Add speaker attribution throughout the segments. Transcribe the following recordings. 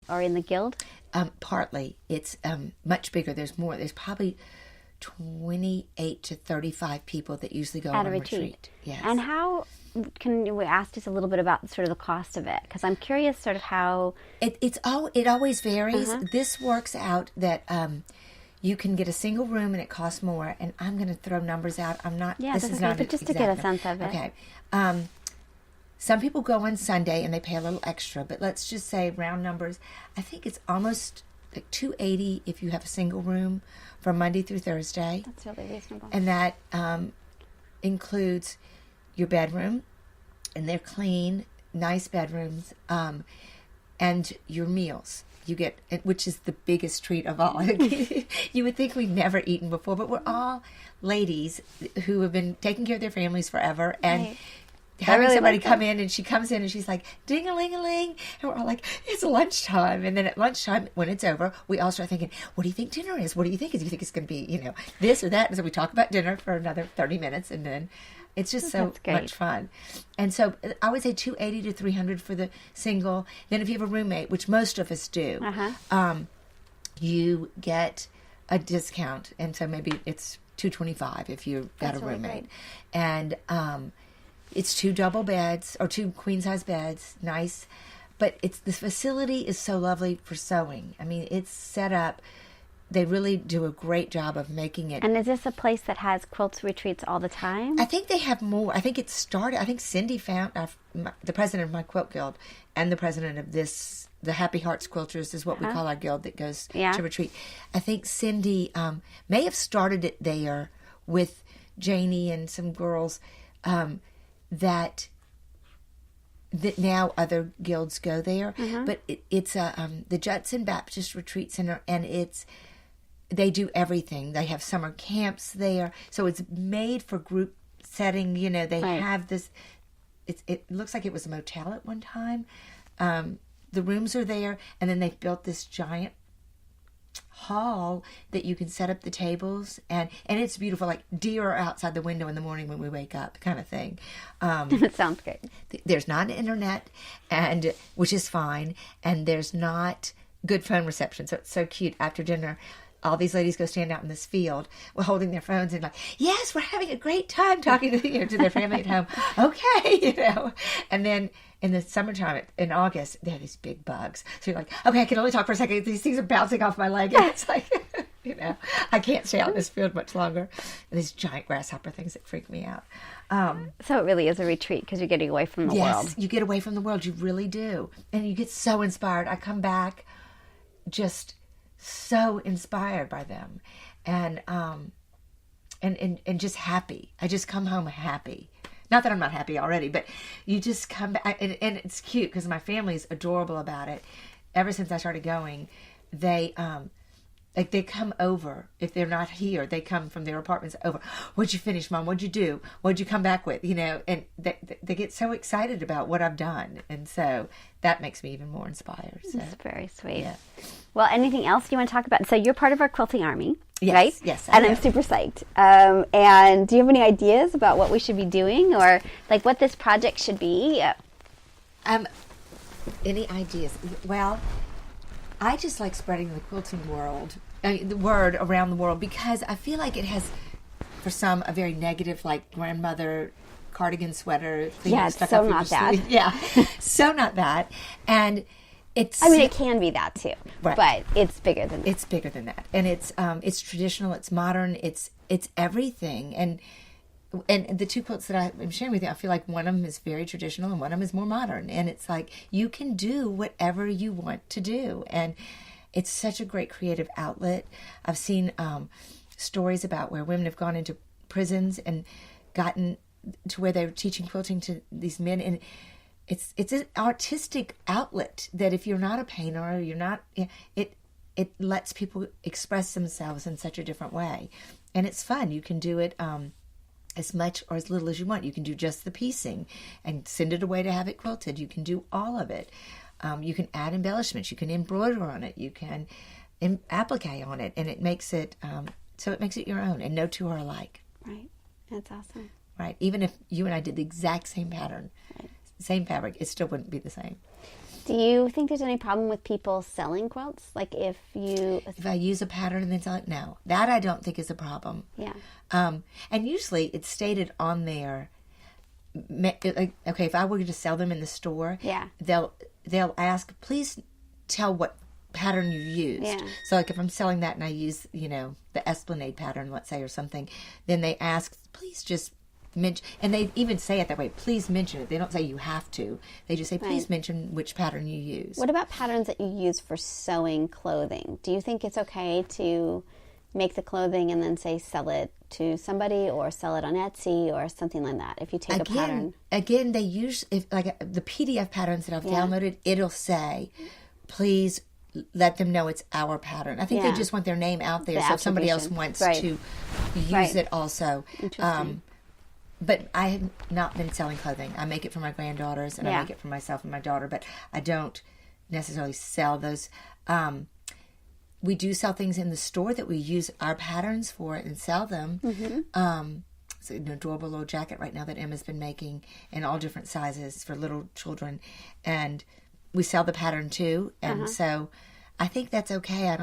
Speaker 1: are in the guild?
Speaker 2: Partly. It's much bigger. There's more. There's probably 28 to 35 people that usually go
Speaker 1: At
Speaker 2: on
Speaker 1: a retreat.
Speaker 2: Yes.
Speaker 1: And how, can we ask just a little bit about sort of the cost of it? Because I'm curious sort of how...
Speaker 2: It always varies. This works out that you can get a single room and it costs more. And I'm going to throw numbers out. I'm not...
Speaker 1: Yeah,
Speaker 2: this
Speaker 1: is
Speaker 2: not
Speaker 1: but just to get a sense of it.
Speaker 2: Okay. Some people go on Sunday and they pay a little extra. But let's just say round numbers. I think it's almost like $280 if you have a single room from Monday through Thursday.
Speaker 1: That's really reasonable.
Speaker 2: And that includes your bedroom, and they're clean, nice bedrooms, and your meals. You get, which is the biggest treat of all. You would think we've never eaten before, but we're all ladies who have been taking care of their families forever, and
Speaker 1: Right.
Speaker 2: having
Speaker 1: really
Speaker 2: somebody
Speaker 1: like
Speaker 2: come in, and she comes in and she's like, ding-a-ling-a-ling, and we're all like, it's lunchtime. And then at lunchtime, when it's over, we all start thinking, what do you think dinner is? What do you think? Do you think it's going to be, this or that? And so we talk about dinner for another 30 minutes, and then it's just so much fun. And so I would say $280 to $300 for the single. Then if you have a roommate, which most of us do, you get a discount. And so maybe it's $225 if you've got a roommate. And it's 2 double beds or 2 queen-size beds, nice. But the facility is so lovely for sewing. I mean, it's set up. They really do a great job of making it.
Speaker 1: And is this a place that has quilts retreats all the time?
Speaker 2: I think they have more. I think it started, I think Cindy found, the president of my quilt guild and the president of the Happy Hearts Quilters is what we call our guild that goes to retreat. I think Cindy may have started it there with Janie and some girls that now other guilds go there. But it's the Judson Baptist Retreat Center, and they do everything. They have summer camps there, so it's made for group setting. They have this. It looks like it was a motel at one time. The rooms are there, and then they've built this giant hall that you can set up the tables, and it's beautiful. Like deer are outside the window in the morning when we wake up, kind of thing.
Speaker 1: It sounds great.
Speaker 2: There's not an internet, and which is fine, and there's not good phone reception. So it's so cute. After dinner, all these ladies go stand out in this field, holding their phones and like, yes, we're having a great time talking to their family at home. Okay, And then in the summertime, in August, they have these big bugs. So you're like, okay, I can only talk for a second. These things are bouncing off my leg. And it's like, I can't stay out in this field much longer. And these giant grasshopper things that freak me out.
Speaker 1: So it really is a retreat because you're getting away from the world.
Speaker 2: Yes, you get away from the world. You really do. And you get so inspired. I come back just so inspired by them, and just happy. I just come home happy. Not that I'm not happy already, but you just come back, and it's cute because my family's adorable about it. Ever since I started going, they they come over. If they're not here, they come from their apartments over. What'd you finish, Mom? What'd you do? What'd you come back with? And they get so excited about what I've done, and so that makes me even more inspired. So.
Speaker 1: That's very sweet.
Speaker 2: Yeah.
Speaker 1: Well, anything else you want to talk about? So you're part of our Quilting Army,
Speaker 2: yes,
Speaker 1: right?
Speaker 2: Yes,
Speaker 1: and I'm super psyched. And do you have any ideas about what we should be doing, or like what this project should be?
Speaker 2: Any ideas? Well, I just like spreading the quilting world, the word around the world, because I feel like it has, for some, a very negative, like grandmother cardigan sweater thing.
Speaker 1: Yeah, it's so not that.
Speaker 2: Yeah, so not that. And it's.
Speaker 1: I mean, it can be that too,
Speaker 2: right.
Speaker 1: But it's bigger than that.
Speaker 2: It's bigger than that, and it's traditional, it's modern, it's everything, and the 2 quilts that I'm sharing with you, I feel like one of them is very traditional and one of them is more modern. And it's like, you can do whatever you want to do. And it's such a great creative outlet. I've seen stories about where women have gone into prisons and gotten to where they're teaching quilting to these men. And it's an artistic outlet that if you're not a painter, you're not, it lets people express themselves in such a different way. And it's fun. You can do it as much or as little as you want. You can do just the piecing and send it away to have it quilted. You can do all of it. You can add embellishments. You can embroider on it. You can applique on it, and it makes it so it makes it your own. And no two are alike.
Speaker 1: Right. That's awesome.
Speaker 2: Right. Even if you and I did the exact same pattern, same fabric, it still wouldn't be the same.
Speaker 1: Do you think there's any problem with people selling quilts? Like if
Speaker 2: I use a pattern and then sell it, no. That I don't think is a problem.
Speaker 1: Yeah.
Speaker 2: And usually it's stated on there, like, okay, if I were to sell them in the store,
Speaker 1: Yeah.
Speaker 2: they'll ask, please tell what pattern you used.
Speaker 1: Yeah.
Speaker 2: So like if I'm selling that and I use, the Esplanade pattern, let's say, or something, then they ask, please just mention, and they even say it that way, please mention it. They don't say you have to. They just say, please mention which pattern you use.
Speaker 1: What about patterns that you use for sewing clothing? Do you think it's okay to make the clothing and then say sell it to somebody or sell it on Etsy or something like that? If you take a pattern.
Speaker 2: Again, they use, like the PDF patterns that I've downloaded, it'll say, please let them know it's our pattern. I think they just want their name out there, so if somebody else wants to use it also.
Speaker 1: Interesting.
Speaker 2: But I have not been selling clothing. I make it for my granddaughters, and I make it for myself and my daughter, but I don't necessarily sell those. We do sell things in the store that we use our patterns for and sell them. Mm-hmm. It's an adorable little jacket right now that Emma's been making in all different sizes for little children, and we sell the pattern too. And so I think that's okay.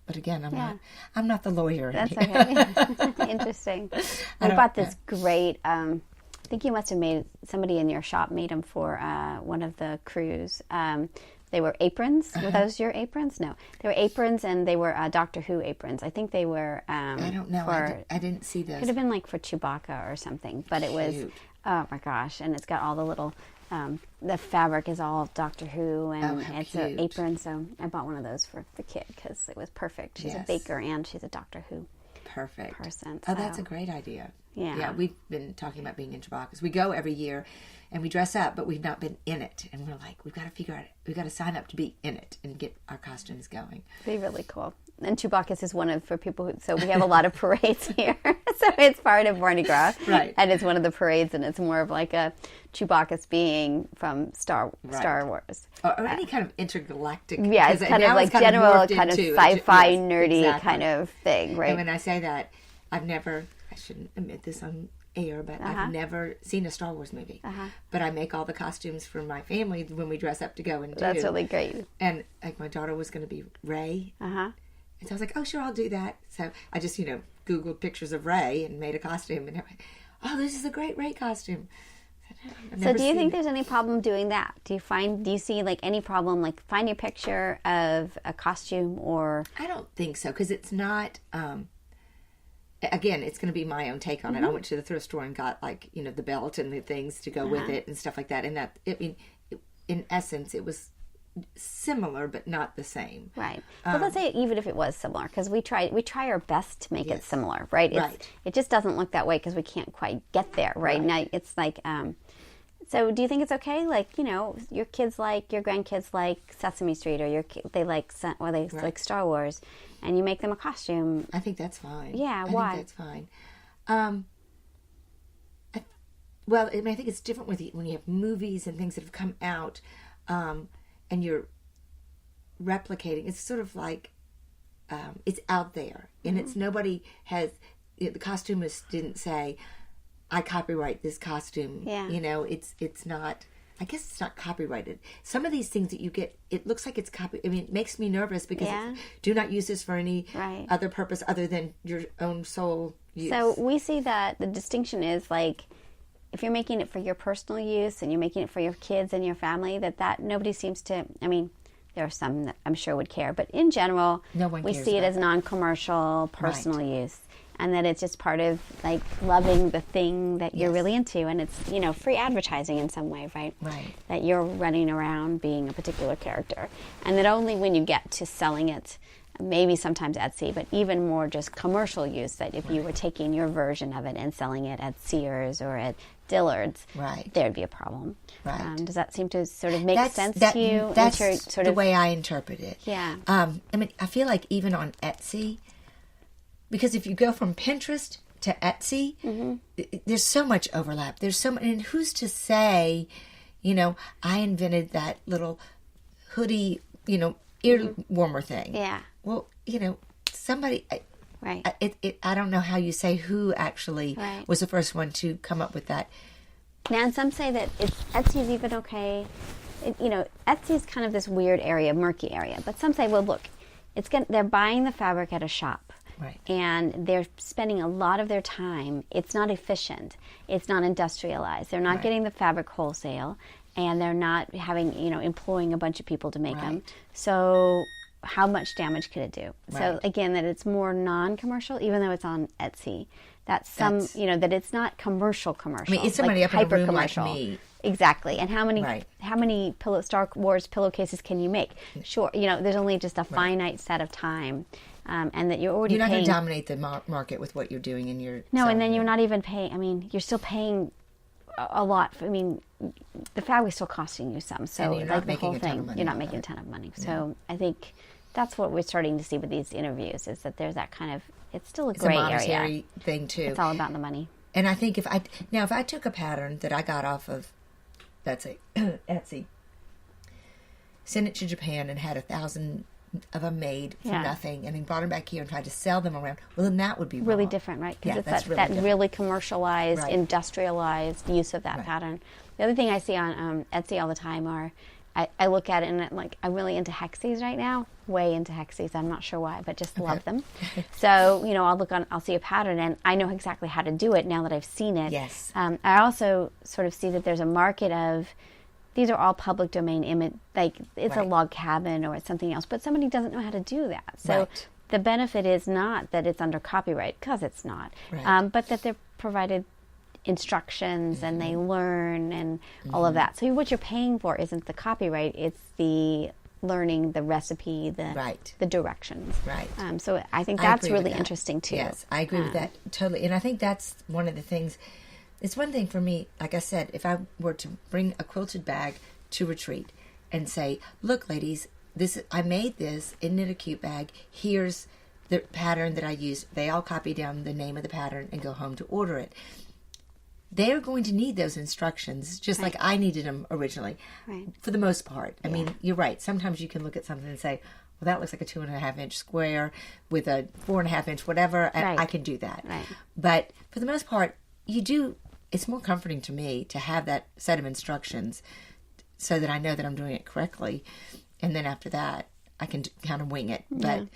Speaker 2: But again, I'm not the lawyer.
Speaker 1: That's okay. Interesting. We bought this great, I think you must have made, somebody in your shop made them for one of the crews. They were aprons. Were those your aprons? No. They were aprons, and they were Doctor Who aprons. I think they were...
Speaker 2: I don't know. I didn't see those.
Speaker 1: Could have been like for Chewbacca or something. But it was... Oh, my gosh. And it's got all the little... the fabric is all Doctor Who, and it's an apron. So I bought one of those for the kid because it was perfect. She's a baker and she's a Doctor Who person.
Speaker 2: Oh, that's a great idea.
Speaker 1: Yeah,
Speaker 2: we've been talking about being in Chewbacca's. We go every year, and we dress up, but we've not been in it. And we're like, we've got to figure out, we've got to sign up to be in it and get our costumes going.
Speaker 1: It'd be really cool. And Chewbacca's is one of, for people who, so we have a lot of parades here. So it's part of Mardi Gras.
Speaker 2: Right.
Speaker 1: And it's one of the parades, and it's more of like a Chewbacca's being from Star Wars.
Speaker 2: Or any kind of intergalactic.
Speaker 1: Yeah, it's kind of like general kind of sci-fi nerdy kind of thing, right?
Speaker 2: And when I say that, I shouldn't admit this on air, but I've never seen a Star Wars movie. But I make all the costumes for my family when we dress up to go and do.
Speaker 1: That's really great.
Speaker 2: And like my daughter was going to be Rey. And so I was like, oh, sure, I'll do that. So I just, Googled pictures of Rey and made a costume. And everybody, oh, this is a great Rey costume.
Speaker 1: So do you think there's any problem doing that? Do you see like any problem, like finding a picture of a costume or?
Speaker 2: I don't think so, because it's not, again, it's going to be my own take on it. I went to the thrift store and got like, the belt and the things to go with it and stuff like that. And that, in essence, it was similar but not the same,
Speaker 1: right? But let's say even if it was similar, because we try our best to make it similar, right? It just doesn't look that way because we can't quite get there, right? Now it's like so do you think it's okay, like your grandkids like Sesame Street, or they like Star Wars, and you make them a costume?
Speaker 2: I think that's fine.
Speaker 1: Yeah, why?
Speaker 2: I think that's fine. Well, I think it's different when you have movies and things that have come out, and you're replicating. It's sort of like it's out there, and it's nobody has. The costumist didn't say, "I copyright this costume."
Speaker 1: Yeah.
Speaker 2: It's not. I guess it's not copyrighted. Some of these things that you get, it looks like it's copy. I mean, it makes me nervous because do not use this for any other purpose other than your own sole use.
Speaker 1: So we see that the distinction is like, if you're making it for your personal use and you're making it for your kids and your family, that nobody seems to, I mean, there are some that I'm sure would care, but in general, we see it as non-commercial, personal use. And that it's just part of like loving the thing that you're really into, and it's free advertising in some way, right?
Speaker 2: Right.
Speaker 1: That you're running around being a particular character, and that only when you get to selling it, maybe sometimes Etsy, but even more just commercial use. That if you were taking your version of it and selling it at Sears or at Dillard's, there'd be a problem.
Speaker 2: Right.
Speaker 1: Does that seem to sort of make sense to you?
Speaker 2: That's the way I interpret it.
Speaker 1: Yeah.
Speaker 2: I mean, I feel like even on Etsy. Because if you go from Pinterest to Etsy, there's so much overlap. There's so much, and who's to say, I invented that little hoodie, ear warmer thing.
Speaker 1: Yeah.
Speaker 2: Well, somebody.
Speaker 1: Right.
Speaker 2: I don't know how you say who actually was the first one to come up with that.
Speaker 1: Now, and some say that Etsy is even okay Etsy is kind of this weird area, murky area. But some say, well, look, they're buying the fabric at a shop.
Speaker 2: Right.
Speaker 1: And they're spending a lot of their time. It's not efficient. It's not industrialized. They're not getting the fabric wholesale, and they're not having, employing a bunch of people to make them. So how much damage could it do? Right. So again, that it's more non-commercial, even though it's on Etsy. That's that it's not commercial. I
Speaker 2: mean, it's somebody up in a room like me.
Speaker 1: Exactly. And how many Star Wars pillowcases can you make? Sure. There's only just a finite set of time. And that you're already
Speaker 2: not
Speaker 1: going
Speaker 2: to dominate the market with what you're doing in your...
Speaker 1: No, and then you're not even paying... I mean, you're still paying a lot. I mean, the fabric's still costing you some. So,
Speaker 2: you're not making a ton of money.
Speaker 1: You're not making a ton of money. So, I think that's what we're starting to see with these interviews, is that there's that kind of... It's still a gray area.
Speaker 2: It's a monetary thing, too.
Speaker 1: It's all about the money.
Speaker 2: And I think if I took a pattern that I got off of, let's say, Etsy, sent it to Japan and had 1,000... of them made for nothing, and then brought them back here and tried to sell them around, well, then that would be
Speaker 1: really
Speaker 2: wrong.
Speaker 1: Different, right? Because
Speaker 2: it's
Speaker 1: that really commercialized, industrialized use of that pattern. The other thing I see on Etsy all the time are, I look at it and I'm really into hexes right now, way into hexes. I'm not sure why, but just love them. So I'll see a pattern, and I know exactly how to do it now that I've seen it.
Speaker 2: Yes.
Speaker 1: I also sort of see that there's a market of. These are all public domain image, like it's a log cabin or it's something else, but somebody doesn't know how to do that. So the benefit is not that it's under copyright, because it's not, but that they're provided instructions and they learn and all of that. So what you're paying for isn't the copyright, it's the learning, the recipe, the directions.
Speaker 2: Right.
Speaker 1: So I think that's really interesting too.
Speaker 2: Yes, I agree with that totally. And I think that's one of the things. It's one thing for me, like I said, if I were to bring a quilted bag to retreat and say, look, ladies, I made this, isn't it a cute bag? Here's the pattern that I used. They all copy down the name of the pattern and go home to order it. They're going to need those instructions, just like I needed them originally, for the most part. I mean, you're right. Sometimes you can look at something and say, well, that looks like a 2.5-inch square with a 4.5-inch whatever. I can do that. Right. But for the most part, it's more comforting to me to have that set of instructions so that I know that I'm doing it correctly. And then after that, I can kind of wing it. But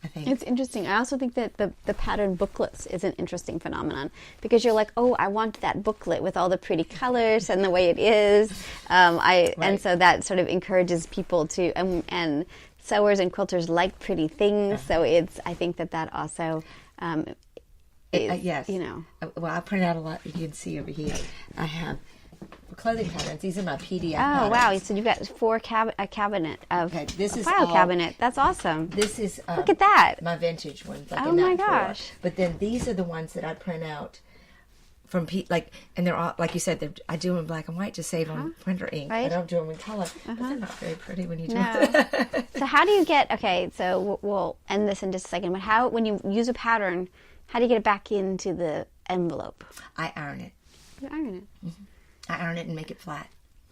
Speaker 2: I think
Speaker 1: it's interesting. I also think that the pattern booklets is an interesting phenomenon, because you're like, oh, I want that booklet with all the pretty colors and the way it is. And so that sort of encourages people to, and sewers and quilters like pretty things. So I think that also...
Speaker 2: yes. Well, I print out a lot. You can see over here. I have clothing patterns. These are my PDF patterns.
Speaker 1: Oh, wow. So you've got a cabinet of
Speaker 2: this
Speaker 1: a
Speaker 2: is
Speaker 1: file cabinet. That's awesome.
Speaker 2: This is
Speaker 1: look at that.
Speaker 2: My vintage ones. Like
Speaker 1: oh my gosh.
Speaker 2: But then these are the ones that I print out from and they're all, like you said, I do them in black and white to save on printer ink. Right? I don't do them in color. But they're not very pretty when you do it.
Speaker 1: So how do you get, so we'll end this in just a second, but when you use a pattern, how do you get it back into the envelope?
Speaker 2: I iron it.
Speaker 1: You iron it?
Speaker 2: Mm-hmm. I iron it and make it flat.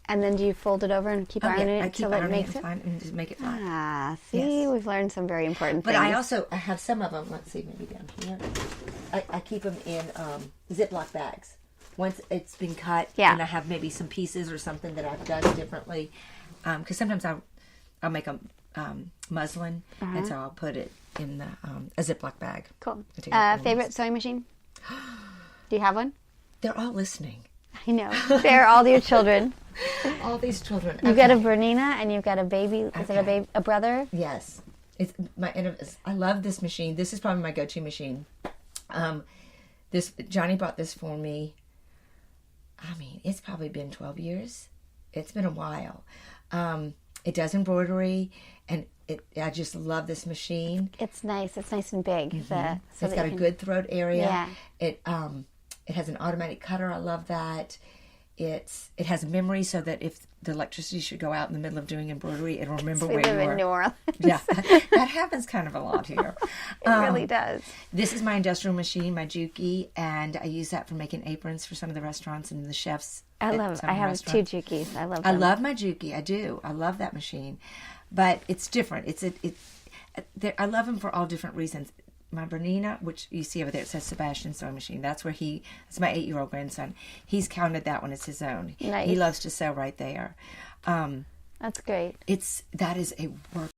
Speaker 1: And then do you fold it over and keep ironing it until it makes it?
Speaker 2: And just make it flat.
Speaker 1: Ah, see, we've learned some very important things.
Speaker 2: But I have some of them, let's see, maybe down here. I keep them in Ziploc bags. Once it's been cut, and I have maybe some pieces or something that I've done differently. Because sometimes I'll make a muslin, and so I'll put it in a Ziploc bag.
Speaker 1: Cool. Favorite sewing machine? Do you have one?
Speaker 2: They're all listening.
Speaker 1: I know. They're all your children.
Speaker 2: All these children.
Speaker 1: You've got a Bernina and you've got a baby. Is it a brother?
Speaker 2: Yes. I love this machine. This is probably my go-to machine. Johnny bought this for me. I mean, it's probably been 12 years. It's been a while. It does embroidery, and I just love this machine.
Speaker 1: It's nice. It's nice and big.
Speaker 2: Mm-hmm. It's got a good throat area. Yeah. It has an automatic cutter. I love that. It has memory, so that if the electricity should go out in the middle of doing embroidery, it'll remember where you were.
Speaker 1: In New Orleans.
Speaker 2: Yeah, that happens kind of a lot here.
Speaker 1: It really does.
Speaker 2: This is my industrial machine, my Juki, and I use that for making aprons for some of the restaurants and the chefs.
Speaker 1: I have two Jukis. I love them.
Speaker 2: I love my Juki. I do. I love that machine, but it's different. I love them for all different reasons. My Bernina, which you see over there, it says Sebastian sewing machine. That's my 8-year-old grandson. He's counted that one as his own.
Speaker 1: Nice.
Speaker 2: He loves to sew right there.
Speaker 1: That's great.
Speaker 2: That is a work